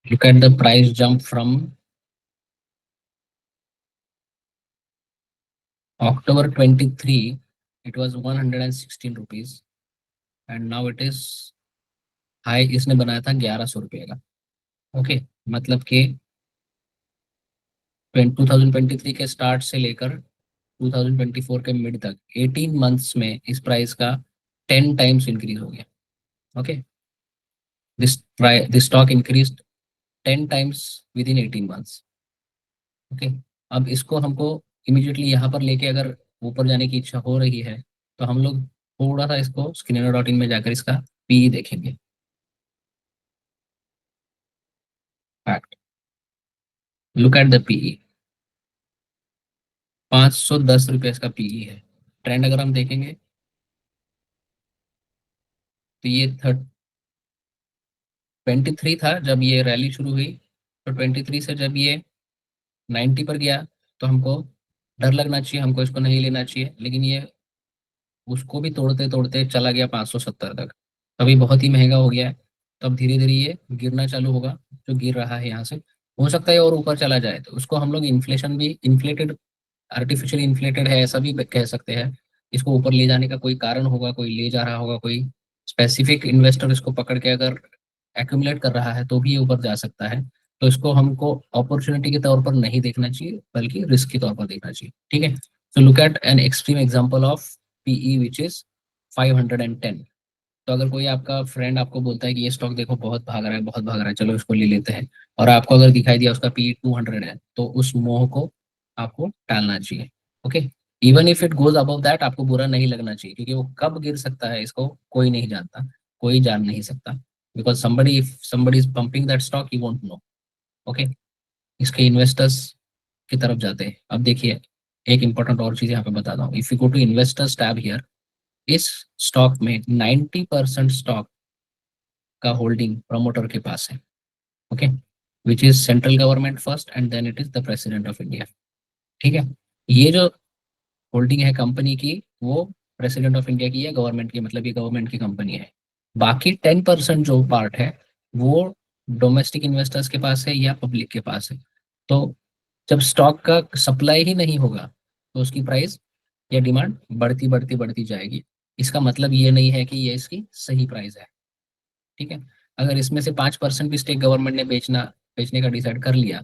look at the price jump from October 23, it was 116 rupees and now it is high इसने बनाया था 1100 रुपये का। ओके, मतलब कि 2023 के स्टार्ट से लेकर 2024 के मिड तक 18 मंथ्स में इस प्राइस का 10 टाइम्स इंक्रीज हो गया। Okay, this stock increase 10 times with in 18 months. Okay, अब इसको हमको इमीडिएटली यहाँ पर लेके अगर ऊपर जाने की इच्छा हो रही है तो हम लोग थोड़ा सा इसको screener.in में जाकर इसका पी देखेंगे। Fact, look at the PE, 510 रुपये इसका पीई है। ट्रेंड अगर हम देखेंगे तो ये 23 था जब ये रैली शुरू हुई, तो 23 से जब ये 90 पर गया तो हमको डर लगना चाहिए, हमको इसको नहीं लेना चाहिए, लेकिन ये उसको भी तोड़ते तोड़ते चला गया 570 तक। अभी बहुत ही महंगा हो गया है, तो अब धीरे धीरे ये गिरना चालू होगा, जो गिर रहा है यहाँ से। हो सकता है और ऊपर चला जाए, तो उसको हम लोग इन्फ्लेशन भी, इन्फ्लेटेड, आर्टिफिशियल इन्फ्लेटेड है ऐसा भी कह सकते हैं। इसको ऊपर ले जाने का कोई कारण होगा, कोई ले जा रहा होगा, कोई स्पेसिफिक इन्वेस्टर इसको पकड़ के अगर एक्यूमुलेट कर रहा है तो भी ये ऊपर जा सकता है। तो इसको हमको अपॉर्चुनिटी के तौर पर नहीं देखना चाहिए बल्कि रिस्क के तौर पर देखना चाहिए। ठीक है, so look at an extreme example of PE which is 510। तो अगर कोई आपका फ्रेंड आपको बोलता है कि ये स्टॉक देखो बहुत भाग रहा है, बहुत भाग रहा है, चलो इसको ले लेते हैं, और आपको अगर दिखाई दिया उसका पी 200 है, तो उस मोह को आपको टालना चाहिए। Okay, even if it goes above that आपको बुरा नहीं लगना चाहिए, क्योंकि वो कब गिर सकता है इसको कोई नहीं जानता, कोई जान नहीं सकता, because somebody if somebody is pumping that stock you won't know. Okay, इसके इन्वेस्टर्स की तरफ जाते हैं। अब देखिए एक इंपॉर्टेंट और चीज यहाँ पे बताता हूँ। If you go to investors tab here, इस स्टॉक में 90% स्टॉक का होल्डिंग प्रमोटर के पास है। Okay, which is central government first and then it is the president of India. ठीक है, ये जो होल्डिंग है कंपनी की, वो प्रेसिडेंट ऑफ इंडिया की है, गवर्नमेंट की, मतलब ये गवर्नमेंट की कंपनी है। बाकी 10% जो पार्ट है वो डोमेस्टिक इन्वेस्टर्स के पास है या पब्लिक के पास है। तो जब स्टॉक का सप्लाई ही नहीं होगा तो उसकी प्राइस या डिमांड बढ़ती बढ़ती बढ़ती जाएगी। इसका मतलब ये नहीं है कि ये इसकी सही प्राइस है। ठीक है, अगर इसमें से 5% भी स्टेक गवर्नमेंट ने बेचने का डिसाइड कर लिया,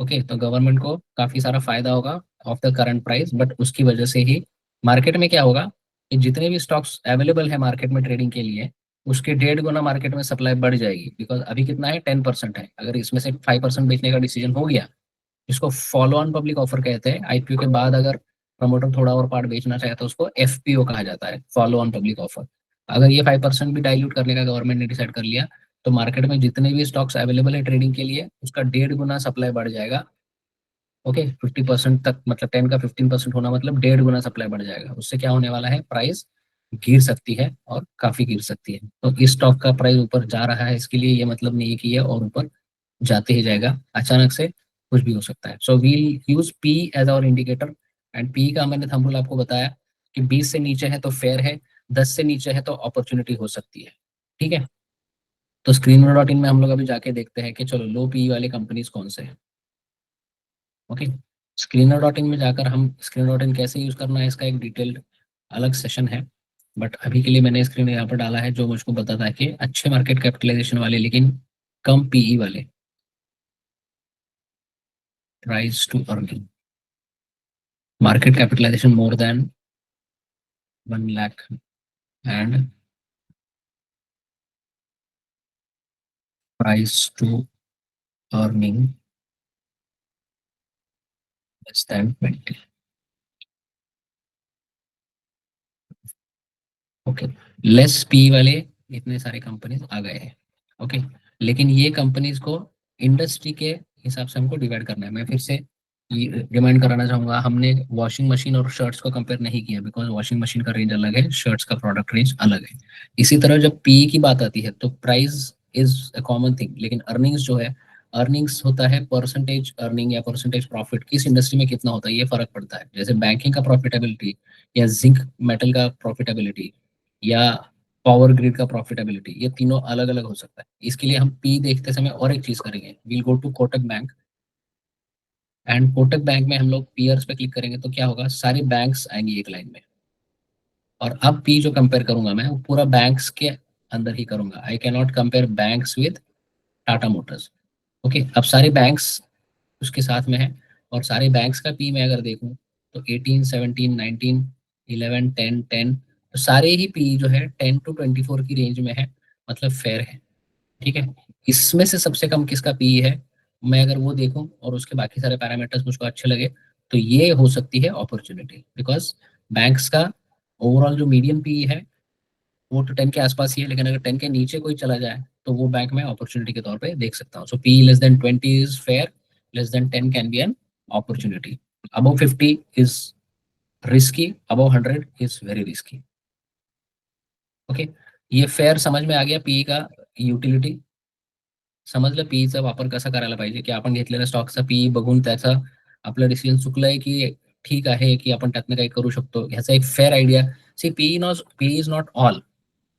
ओके, तो गवर्नमेंट को काफी सारा फायदा होगा of the current price. But उसकी वजह से ही मार्केट में क्या होगा कि जितने भी स्टॉक्स अवेलेबल है मार्केट में ट्रेडिंग के लिए, उसके 1.5 गुना मार्केट में सप्लाई बढ़ जाएगी। बिकॉज अभी कितना है, 10% है। अगर इसमें से 5% बेचने का डिसीजन हो गया, इसको फॉलो ऑन पब्लिक ऑफर कहते हैं। आईपीओ के बाद अगर प्रमोटर थोड़ा और पार्ट बेचना चाहे तो उसको एफपीओ कहा जाता है, फॉलो ऑन पब्लिक ऑफर। अगर ये 5% भी डाइल्यूट करने का गवर्नमेंट ने डिसाइड कर लिया, तो मार्केट में जितने भी स्टॉक्स अवेलेबल है ट्रेडिंग के लिए, उसका 1.5 गुना सप्लाई बढ़ जाएगा। ओके, 50% तक, मतलब 10 का 15% होना मतलब 1.5 गुना सप्लाई बढ़ जाएगा। उससे क्या होने वाला है, प्राइस गिर सकती है और काफी गिर सकती है। तो इस स्टॉक का प्राइस ऊपर जा रहा है, इसके लिए ये मतलब नहीं है कि ये और ऊपर जाते ही जाएगा, अचानक से कुछ भी हो सकता है। So we'll use P as our indicator. And P का मैंने थंब रूल आपको बताया कि 20 से नीचे है तो फेयर है, 10 से नीचे है तो अपॉर्चुनिटी हो सकती है। ठीक है, तो screener.in में हम लोग अभी जाके देखते हैं कि चलो लो पी वाले कंपनीज कौन से हैं। ओके, screener.in में जाकर हम screener.in कैसे यूज करना है इसका एक डिटेल्ड अलग सेशन है। बट अभी के लिए मैंने स्क्रीन यहाँ पर डाला है जो मुझको बताता है कि अच्छे मार्केट कैपिटलाइजेशन वाले लेकिन कम पीई वाले, price to earning, market capitalization more than 1 lakh and price to earning less than 20. Okay, less P वाले इतने सारे कंपनीज आ गए हैं। ओके, लेकिन ये कंपनीज को इंडस्ट्री के हिसाब से हमको डिवाइड करना है। मैं फिर से रिमाइंड कराना चाहूंगा, हमने वॉशिंग मशीन और शर्ट्स को कंपेयर नहीं किया, बिकॉज वॉशिंग मशीन का रेंज अलग है, शर्ट्स का प्रोडक्ट रेंज अलग है। इसी तरह जब पी की बात आती है तो price is a common thing, लेकिन अर्निंग्स जो है, अर्निंग्स होता है परसेंटेज अर्निंग या परसेंटेज प्रॉफिट, किस इंडस्ट्री में कितना होता है ये फर्क पड़ता है। जैसे बैंकिंग का प्रॉफिटेबिलिटी या जिंक मेटल का प्रॉफिटेबिलिटी या पावर ग्रिड का प्रॉफिटेबिलिटी, ये तीनों अलग अलग हो सकता है। इसके लिए हम पी देखते समय और एक चीज करेंगे, we'll go to Kotak bank and Kotak bank में हम लोग पीयर्स पे क्लिक करेंगे तो क्या होगा, सारे बैंक्स आएंगे एक लाइन में। और अब पी जो कंपेयर करूंगा मैं वो पूरा बैंक्स के अंदर ही करूंगा। I can not compare banks with Tata Motors. Okay, अब सारे बैंक्स उसके साथ में है और सारे बैंक्स का पी में अगर देखूं तो 18, 17, 19, 11, 10, 10, तो सारे ही पी जो है 10 to 24 की रेंज में है, मतलब फेयर है। ठीक है, इसमें से सबसे कम किसका पी है, मैं अगर वो देखूं और उसके बाकी सारे पैरामीटर्स मुझको अच्छे लगे तो ये हो सकती है अपॉर्चुनिटी। बिकॉज बैंक्स का ओवरऑल जो मीडियम पी है वो तो 10 के आसपास ही है, लेकिन अगर 10 के नीचे कोई चला जाए तो वो बैंक में अपॉर्चुनिटी के तौर पे देख सकता हूँ। So P less than 20 is fair, less than 10 can be an opportunity, above 50 is risky, above 100 is very risky. Okay, ये फेअर समज में आ गया पी का युटिलिटी, समजलं पीईचा वापर कसा करायला पाहिजे, की आपण घेतलेल्या स्टॉकचा पीई बघून त्याचा आपलं डिसिजन चुकलंय की ठीक आहे की आपण त्यातनं काही करू शकतो, ह्याचा एक fair idea. See PE is not all,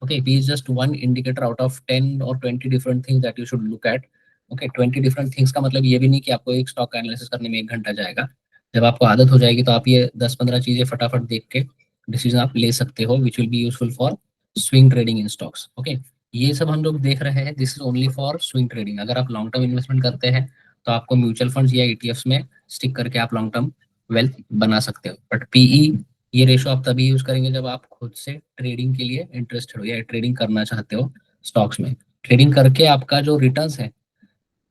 okay, p is just one indicator out of 10 or 20 different things that you should look at. okay, 20 different things का मतलब ये भी नहीं कि आपको एक स्टॉक का एनालिसिस करने में 1 घंटा जाएगा। जब आपको आदत हो जाएगी तो आप ये 10-15 चीजें फटाफट देख के डिसीजन आप ले सकते हो, which will be useful for swing trading in stocks. Okay, ये सब हम लोग देख रहे हैं, this is only for swing trading. अगर आप लॉन्ग टर्म इन्वेस्टमेंट करते हैं तो आपको म्यूचुअल फंड्स या ईटीएफ्स में स्टिक करके आप लॉन्ग टर्म वेल्थ बना सकते हो। बट पीई ये रेशो आप तभी यूज करेंगे जब आप खुद से ट्रेडिंग के लिए इंटरेस्टेड हो या ट्रेडिंग करना चाहते हो स्टॉक्स में। ट्रेडिंग करके आपका जो रिटर्न्स है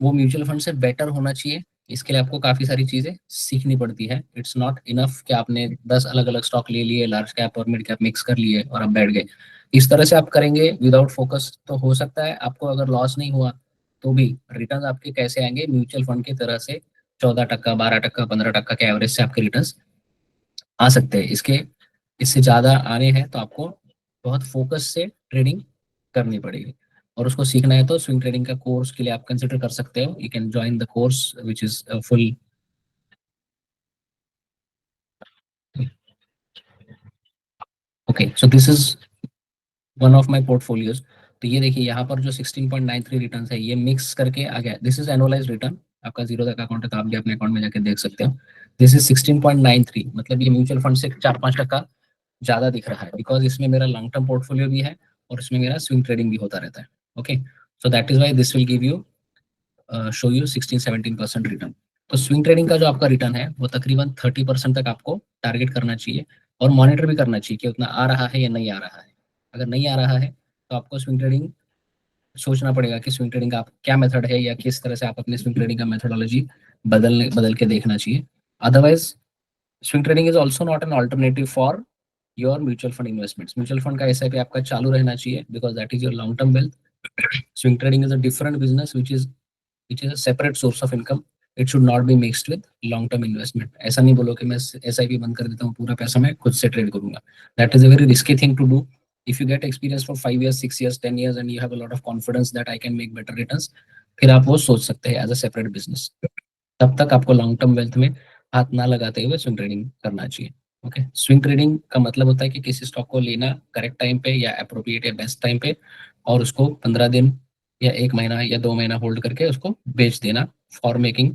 वो म्यूचुअल फंड से बेटर होना चाहिए, इसके लिए आपको काफी सारी चीजें सीखनी पड़ती है। इट्स नॉट इनफ कि आपने 10 अलग अलग स्टॉक ले लिए, लार्ज कैप और मिड कैप मिक्स कर लिए और आप बैठ गए। इस तरह से आप करेंगे विदाउट फोकस तो हो सकता है आपको अगर लॉस नहीं हुआ तो भी रिटर्न आपके कैसे आएंगे, म्यूचुअल फंड की तरह से 14%, 12%, 15% के एवरेज से आपके रिटर्न आ सकते हैं। इससे ज्यादा आने हैं तो आपको बहुत फोकस से ट्रेडिंग करनी पड़ेगी। और उसको सीखना है तो स्विंग ट्रेडिंग का कोर्स के लिए आप कंसिडर कर सकते हो। You can join the course which is full. Okay, so this is one of my portfolios. तो ये देखिए यहाँ पर जो 16.93 रिटर्न है ये मिक्स करके आ गया। This is annualise return. आपका जीरो तक अकाउंट है तो आप भी अपने अकाउंट में जाके देख सकते हो। दिस इज 16.93, मतलब ये म्यूचुअल फंड से 4-5% ज्यादा दिख रहा है, बिकॉज इसमें मेरा लॉन्ग टर्म पोर्टफोलियो भी है और इसमें मेरा स्विंग ट्रेडिंग भी होता रहता है। Okay, so that is why this will give you show you 16-17% return. तो स्विंग ट्रेडिंग का जो आपका रिटर्न है वो तकरीबन 30% तक आपको टारगेट करना चाहिए और मॉनिटर भी करना चाहिए कि उतना आ रहा है या नहीं आ रहा है। अगर नहीं आ रहा है तो आपको स्विंग ट्रेडिंग सोचना पड़ेगा कि स्विंग ट्रेडिंग का आप क्या मेथड है या किस तरह से आप अपने स्विंग ट्रेडिंग का मेथोडोलॉजी बदल के देखना चाहिए। Otherwise swing trading is also not an alternative for your mutual fund investments. Mutual fund का एसआईपी आपका चालू रहना चाहिए because that is your long term wealth. Swing trading is a different business which is a separate source of income. It should not be mixed with long term investment. ऐसा नहीं बोलो कि मैं SIP बंद कर देता हूँ, पूरा पैसा मैं खुद से ट्रेड करूंगा। That is a very risky thing to do. If you get experience for 5 years, 6 years, 10 years and you have a lot of confidence that I can make better returns, फिर आप वो सोच सकते हैं as a separate business. तब तक आपको long term wealth में हाथ ना लगाते हुए स्विंग ट्रेडिंग करना चाहिए। ओके, स्विंग ट्रेडिंग का मतलब होता है कि किसी स्टॉक को लेना करेक्ट टाइम पे या अप्रोप्रिएट या बेस्ट टाइम पे और उसको 15 दिन या 1 महीना या 2 महीना होल्ड करके उसको बेच देना for making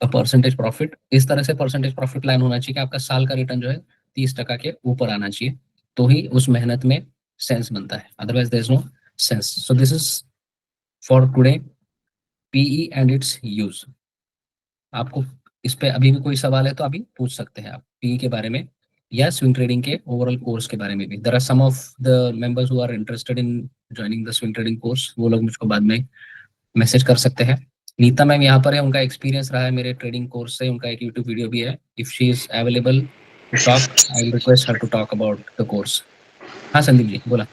a percentage profit. इस तरह से परसेंटेज प्रॉफिट प्लान होना चाहिए कि आपका साल का रिटर्न जो है 30% के ऊपर आना चाहिए, तो ही उस मेहनत में सेंस बनता है। Otherwise there is no sense. So this is for today PE and its use. आपको इस पे अभी भी कोई सवाल है तो अभी पूछ सकते हैं आप पी के बारे में या स्विंग ट्रेडिंग के ओवरऑल कोर्स के बारे में भी। There are some of the members who are interested in joining the swing trading course, वो लोग मुझको बाद में मैसेज कर सकते हैं। नीता मैम यहाँ पर है, उनका एक्सपीरियंस रहा है मेरे ट्रेडिंग कोर्स से, उनका एक यूट्यूब वीडियो भी है। If she is available to talk I will request her to talk about the course. हाँ संदीप जी बोला।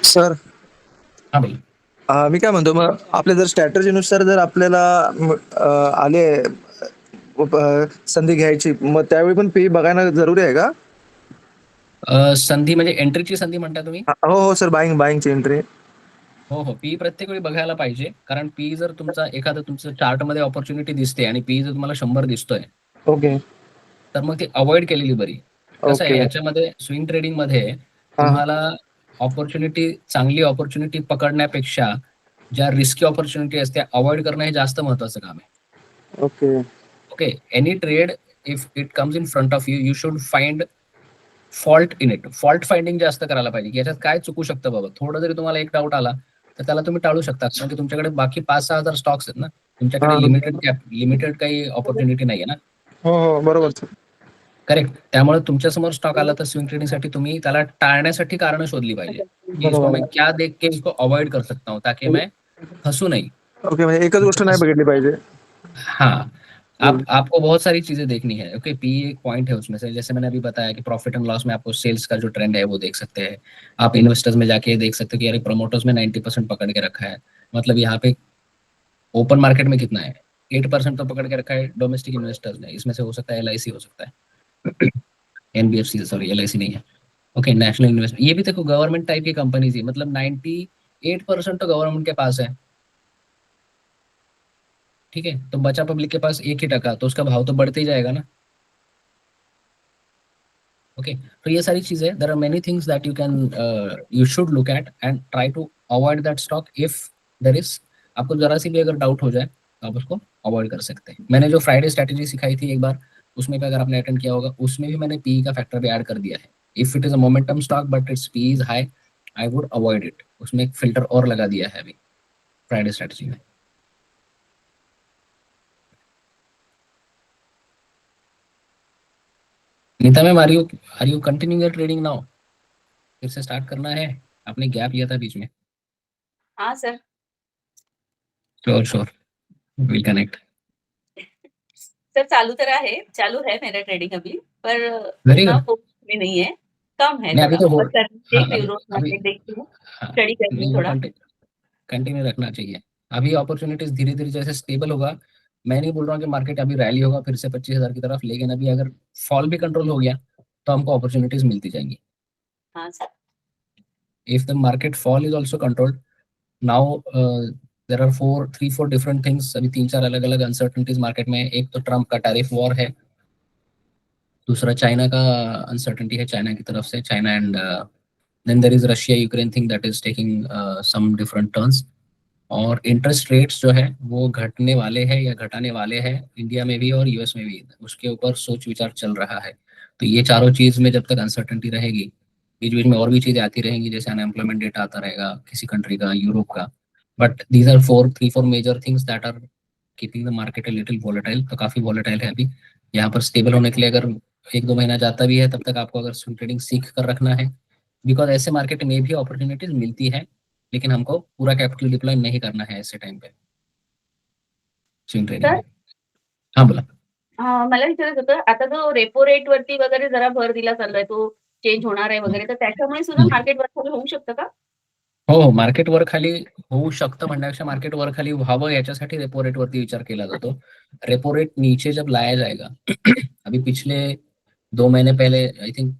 सर हाँ भाई। मी काय म्हणतो मग आपल्या जर स्ट्रॅटर्जीनुसार जर आपल्याला आले संधी घ्यायची मग त्यावेळी पण पी बघायला जरुरी आहे का? संधी म्हणजे एंट्रीची संधी म्हणता तुम्ही? हो हो सर, बाईंगची एंट्री. हो हो, पी प्रत्येक वेळी बघायला पाहिजे, कारण पी जर तुमचा एखादा तुमचं चार्टमध्ये ऑपॉर्च्युनिटी दिसते आणि पी जर तुम्हाला 100 दिसतोय ओके तर मग ती अवॉइड केलेली बरी। कसं आहे ओके याच्यामध्ये स्विंग ट्रेडिंग मध्ये हा तुम्हाला चांगली ऑपॉर्च्युनिटी पकडण्यापेक्षा ज्या रिस्की ऑपॉर्च्युनिटी असते अवॉइड करणं हे जास्त महत्वाचं काम आहे। Okay okay, any trade if it comes in front of you, you should find fault in it. Fault finding जास्त करायला पाहिजे की याच्यात काय चुकू शकतं बाबा। थोडं जरी तुम्हाला एक डाऊट आला तर त्याला तुम्ही टाळू शकता, कारण की तुमच्याकडे बाकी 5-6 हजार स्टॉक्स आहेत ना, हा तुमच्याकडे लिमिटेड काही ऑपॉर्च्युनिटी नाहीये ना। हो हो बरोबर सर. करेक्ट, त्यामुळे तुमच्या समोर स्टॉक आला तर स्विंग ट्रेडिंग साठी तुम्ही त्याला टाळण्यासाठी कारण शोधली पाहिजे कि इसको बरोबर मैं क्या देख के इसको अवॉइड कर सकता हूँ ताकि मैं फंसू नहीं। ओके, म्हणजे एकच गोष्ट नाही बघितली पाहिजे. हाँ, आपको बहुत सारी चीजें देखनी है। ओके, पी एक पॉइंट है उसमें से, जैसे मैंने अभी बताया कि प्रॉफिट एंड लॉस में आपको सेल्स का जो ट्रेंड है वो देख सकते हैं। आप इन्वेस्टर्स में जाके देख सकते हो कि यार प्रमोटर्स में 90% पकड़ के रखा है, मतलब यहाँ पे ओपन मार्केट में कितना है, 8% तो पकड़ के रखा है डोमेस्टिक इन्वेस्टर्स ने। इसमें से हो सकता है LIC हो सकता है, NBFC सॉरी LIC नहीं है। ओके, नेशनल इन्वेस्टमेंट, ये भी देखो गवर्नमेंट टाइप की कंपनीज ही, मतलब 98% तो गवर्नमेंट के पास है। ठीक है, तो बचा पब्लिक के पास 1% तो उसका भाव तो बढ़ते ही जाएगा ना। ओके, तो ये सारी चीजें, there are many things that you should look at and try to avoid that stock if there is. आपको जरा सी भी अगर डाउट हो जाए तो आप उसको अवॉइड कर सकते हैं। मैंने जो फ्राइडे स्ट्रैटेजी सिखाई थी एक बार, उसमें भी अगर आपने अटेंड किया होगा, उसमें भी मैंने पी का फैक्टर भी ऐड कर दिया है। If it is a momentum stock but it's P is high, I would avoid it. उसमें एक फिल्टर और लगा दिया है अभी फ्राइडे स्ट्रैटेजी में। Nita ma'am, are you continuing your trading now? फिर से स्टार्ट करना है, आपने गैप लिया था बीच में। हाँ sir. Sure sure, will connect. Sir चालू है मेरा ट्रेडिंग अभी, पर वेरी उतना गुड। फोकस में नहीं है, कम है नहीं अभी थोड़ा। तो बस देख रही हूँ, अभी रोज अभी मार्केट देखती हूँ, हाँ, स्टडी कर रही नहीं हूँ वो थोड़ा। कंटिन्यू रखना चाहिए। अभी अपॉर्चुनिटीज धीरे धीरे जैसे स्टेबल होगा, मैं नहीं बोल रहा हूँ कि मार्केट अभी रैली होगा फिर से 25,000 की तरफ, लेकिन अभी अगर फॉल भी कंट्रोल हो गया तो हमको अपॉर्चुनिटीज मिलती जाएंगी। हाँ sir. If the market fall is also controlled now, there are three four different things, अभी 3-4 अलग अलग अनसर्टनिटीज मार्केट में। एक तो ट्रम्प का टैरिफ वॉर है, दूसरा चाइना का अनसर्टनिटी है, चाइना की तरफ से, China and then there is Russia Ukraine thing that is taking some different turns. और इंटरेस्ट रेट्स जो है वो घटने वाले हैं या घटाने वाले हैं, इंडिया में भी और यूएस में भी, उसके ऊपर सोच विचार चल रहा है। तो ये चारों चीज में जब तक अनसर्टेनिटी रहेगी, बीच बीच में और भी चीजें आती रहेंगी, जैसे अनएम्प्लॉयमेंट डेटा आता रहेगा किसी कंट्री का, यूरोप का। But these are three four major things that are keeping the market a little volatile. तो काफी वॉलेटाइल है अभी। यहाँ पर स्टेबल होने के लिए अगर 1-2 महीना जाता भी है, तब तक आपको अगर स्विंग ट्रेडिंग सीख कर रखना है, बिकॉज ऐसे मार्केट में भी अपॉर्चुनिटीज मिलती है, लेकिन हमको पूरा कैपिटल डिप्लॉय नहीं करना है ऐसे टाइम पे स्विंग ट्रेडिंग सर में। हाँ बोला। मला विचारायचं होतं, आता जो रेपो रेट वरती वगैरे जरा भर दिला चाललाय, तो चेंज होणार आहे वगैरे, तर त्याच्यामुळे सुद्धा मार्केट वर होऊ शकतं का? हो, मार्केट वर खाली होऊ शकतं म्हणण्यापेक्षा मार्केट वर खाली व्हावं याच्यासाठी रेपो रेट वरती विचार केला जातो। रेपो रेट नीचे जब लाया जाएगा अभी पिछले 2 महीने पहले, आई थिंक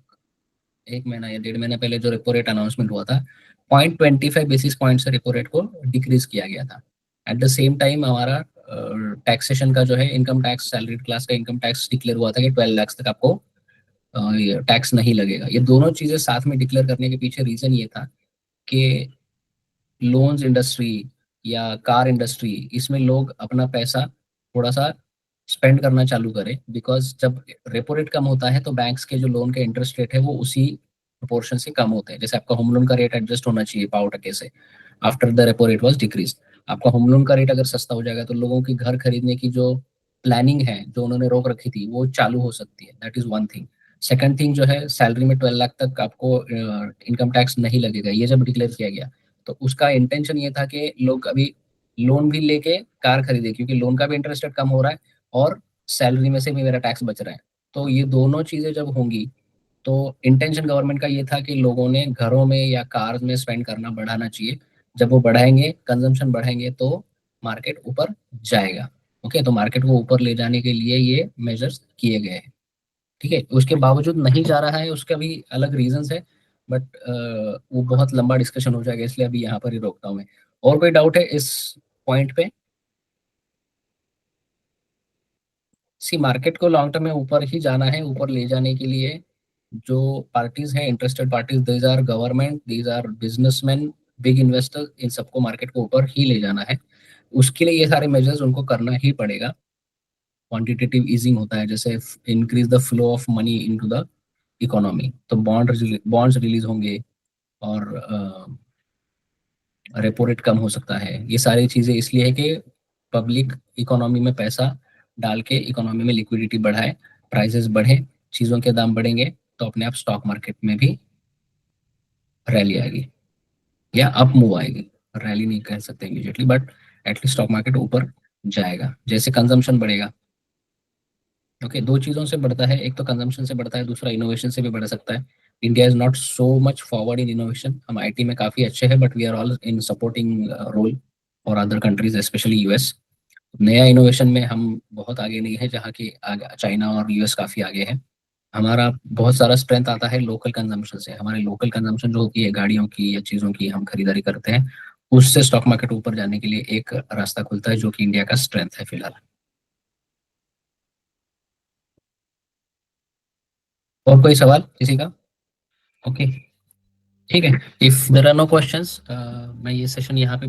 1 महीना या 1.5 महीना पहले जो रेपो रेट अनाउंसमेंट हुआ था, 0.25 बेसिस पॉइंट से रेपो रेट को डिक्रीज किया गया था। एट द सेम टाइम हमारा टैक्सेशन का जो है, इनकम टैक्स, सैलरी क्लास का इनकम टैक्स डिक्लेयर हुआ था कि 12 लाख तक आपको टैक्स नहीं लगेगा। ये दोनों चीजें साथ में डिक्लेयर करने के पीछे रीजन ये था कि लोन्स इंडस्ट्री या कार इंडस्ट्री, इसमें लोग अपना पैसा थोड़ा सा स्पेंड करना चालू करें, बिकॉज जब रेपो रेट कम होता है तो बैंक्स के जो लोन के इंटरेस्ट रेट है वो उसी प्रोपोर्शन से कम होते हैं। जैसे आपका होम लोन का रेट एडजस्ट होना चाहिए 5% से, after the repo rate was decrease. आपका होम लोन का रेट अगर सस्ता हो जाएगा तो लोगों की घर खरीदने की जो प्लानिंग है, जो उन्होंने रोक रखी थी, वो चालू हो सकती है। That is one thing. Second thing जो है, सैलरी में 12 लाख तक आपको इनकम टैक्स नहीं लगेगा, ये जब डिक्लेयर किया गया तो उसका इंटेंशन ये था कि लोग अभी लोन भी लेके कार खरीदे, क्योंकि लोन का भी इंटरेस्ट रेट कम हो रहा है और सैलरी में से भी मेरा टैक्स बच रहा है। तो ये दोनों चीजें जब होंगी तो इंटेंशन गवर्नमेंट का ये था कि लोगों ने घरों में या कार में स्पेंड करना बढ़ाना चाहिए। जब वो बढ़ाएंगे, कंजम्पशन बढ़ाएंगे, तो मार्केट ऊपर जाएगा। ओके, तो मार्केट को ऊपर ले जाने के लिए ये मेजर्स किए गए हैं। ठीक है, उसके बावजूद नहीं जा रहा है, उसका भी अलग रीजंस है, बट वो बहुत लंबा डिस्कशन हो जाएगा, इसलिए अभी यहाँ पर ही रोकता हूँ मैं। और कोई डाउट है इस पॉइंट पे? सी, मार्केट को लॉन्ग टर्म में ऊपर ही जाना है। ऊपर ले जाने के लिए जो पार्टीज हैं, interested parties, these are government, these are businessman, big investors, इन सबको मार्केट को ऊपर ही ले जाना है। उसके लिए ये सारे मेजर्स उनको करना ही पड़ेगा। क्वांटिटेटिव ईजिंग होता है, जैसे increase the flow of money into the economy, तो बॉन्ड्स रिलीज होंगे और रेपो रेट कम हो सकता है। ये सारी चीजें इसलिए है कि पब्लिक इकोनॉमी में पैसा डाल के इकोनॉमी में लिक्विडिटी बढ़ाए, प्राइसेस बढ़े, चीजों के दाम बढ़ेंगे, तो अपने आप स्टॉक मार्केट में भी रैली आएगी या अप मूव आएगी। रैली नहीं कह सकते immediately, but at least stock market ऊपर जाएगा जैसे कंजम्पशन बढ़ेगा। ओके, दो चीजों से बढ़ता है, एक तो कंजम्पशन से बढ़ता है, दूसरा इनोवेशन से भी बढ़ सकता है। India is not so much forward in innovation. हम आईटी में काफी अच्छे हैं, but we are all in supporting role for other countries, specially US. नया इनोवेशन में हम बहुत आगे नहीं है, जहाँ की चाइना और यूएस काफी आगे है। हमारा बहुत सारा स्ट्रेंथ आता है लोकल कंजम्पशन से। हमारे लोकल कंजम्पशन जो होती है गाड़ियों की या चीजों की हम खरीदारी करते हैं, उससे स्टॉक मार्केट ऊपर जाने के लिए एक रास्ता खुलता है, जो कि इंडिया का स्ट्रेंथ है फिलहाल। और कोई सवाल किसी का? ओके, ठीक है। If there are no questions, मैं ये सेशन यहाँ पे